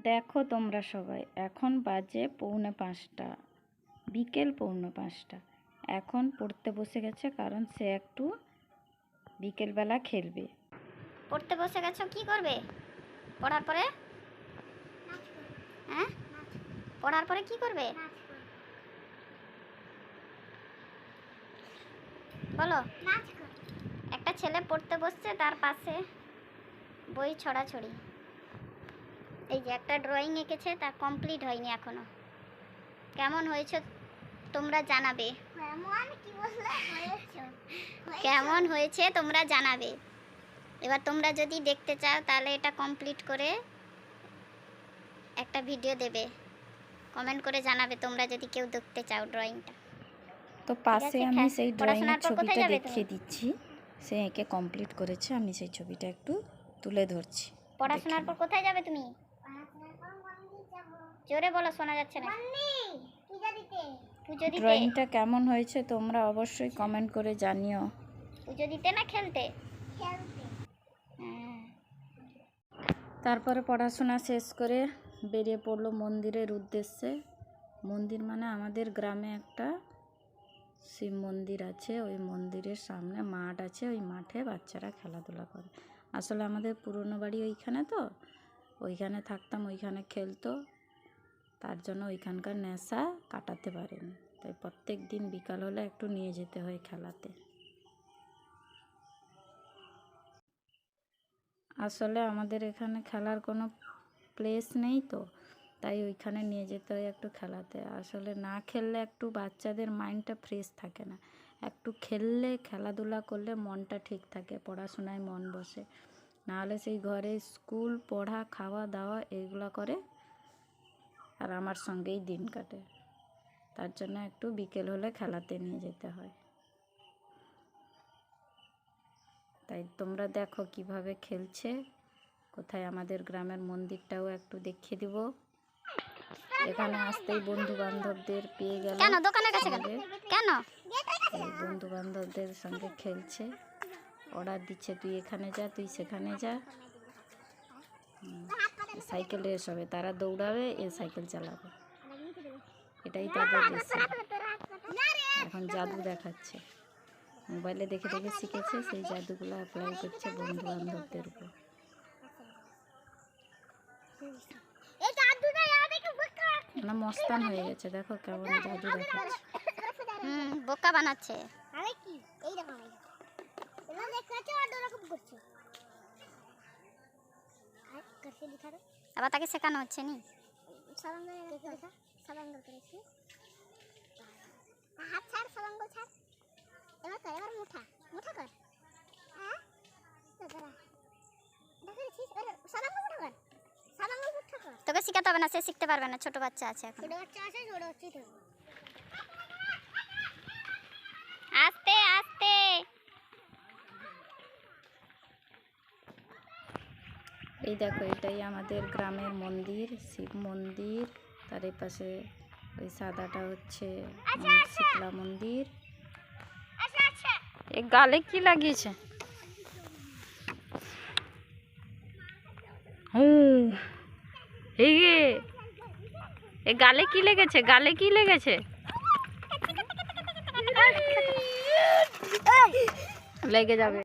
দেখো তোমরা সবাই, এখন বাজে 4:45, বিকেল 4:45। এখন পড়তে বসে গেছে, কারণ সে একটু বিকেলবেলা খেলবে। পড়তে বসে গেছো, কি করবে পড়ার পরে? হ্যাঁ, পড়ার পরে কি করবে বলো? একটা ছেলে পড়তে বসছে, তার পাশে বই ছড়াছড়ি। এই যে একটা ড্রয়িং এঁকেছে, তা কমপ্লিট হয়নি এখনো। কেমন হয়েছে তোমরা জানাবে। কেমন হয়েছে তোমরা জানাবে। এবার তোমরা যদি দেখতে চাও তাহলে এটা কমপ্লিট করে একটা ভিডিও দেবে, কমেন্ট করে জানাবে তোমরা যদি কেউ দেখতে চাও ড্রয়িংটা। তো পাশে আমি সেই ড্রয়িংয়ের ছবিটা দেখিয়ে দিচ্ছি। সে এঁকে কমপ্লিট করেছে, আমি সেই ছবিটা একটু তুলে ধরছি। পড়াশোনার পর কোথায় যাবে তুমি? জোরে বলো, শোনা যাচ্ছে না। পুজো দিতে। ড্রয়িংটা কেমন হয়েছে তোমরা অবশ্যই কমেন্ট করে জানিও। পুজো দিতে না খেলতে? তারপরে পড়াশোনা শেষ করে বেরিয়ে পড়লো মন্দিরের উদ্দেশ্যে। মন্দির মানে আমাদের গ্রামে একটা শিব মন্দির আছে, ওই মন্দিরের সামনে মাঠ আছে, ওই মাঠে বাচ্চারা খেলাধুলা করে। আসলে আমাদের পুরনো বাড়ি ওইখানে, তো ওইখানে থাকতাম, ওইখানে খেলতো, তার জন্য ওইখানকার নেশা কাটাতে পারেনি, তাই প্রত্যেক দিন বিকাল হলে একটু নিয়ে যেতে হয় খেলাতে। আসলে আমাদের এখানে খেলার কোনো প্লেস নেই, তো তাই ওইখানে নিয়ে যেতে হয় একটু খেলাতে। আসলে না খেললে একটু বাচ্চাদের মাইন্ডটা ফ্রেশ থাকে না, একটু খেললে খেলাধুলা করলে মনটা ঠিক থাকে, পড়াশোনায় মন বসে। নাহলে সেই ঘরে স্কুল, পড়া, খাওয়া দাওয়া এগুলো করে আর আমার সঙ্গেই দিন কাটে। তার জন্য একটু বিকেল হলে খেলাতে নিয়ে যেতে হয়। তাই তোমরা দেখো কিভাবে খেলছে, কোথায় আমাদের গ্রামের মন্দিরটাও একটু দেখিয়ে দিব। এখানে আসতেই বন্ধু বান্ধবদের পেয়ে গেল। কেন দোকানের কাছে কেন? এই বন্ধু বান্ধবদের সঙ্গে খেলছে, অর্ডার দিচ্ছে, তুই এখানে যা, তুই সেখানে যা। সাইকেল রেস হবে, তারা দৌড়াবে, এ সাইকেল চালাবে, এটাই তাদের রেসে। এখন জাদু দেখাচ্ছে, মোবাইলে দেখে দেখে শিখেছে, সেই জাদুগুলো অ্যাপ্লাই করছে বন্ধু বান্ধবদের উপর। না, মস্তান হয়ে গেছে, দেখো কেমন জাদু দেখাচ্ছে। বোকা বানাচ্ছে। আবার তাকে শেখানো হচ্ছে নি। তোকে শিখাতে হবে না, সে শিখতে পারবে না, ছোট বাচ্চা আছে এখন। আস্তে আস্তে। এই দেখো, এটাই আমাদের গ্রামের মন্দির, শিব মন্দির। তার এই পাশে ওই সাদাটা হচ্ছে শীতলা মন্দির। এ গালে কি লাগিয়েছে? এ গালে কি লেগেছে? গালে কি লেগেছে? লেগে যাবে।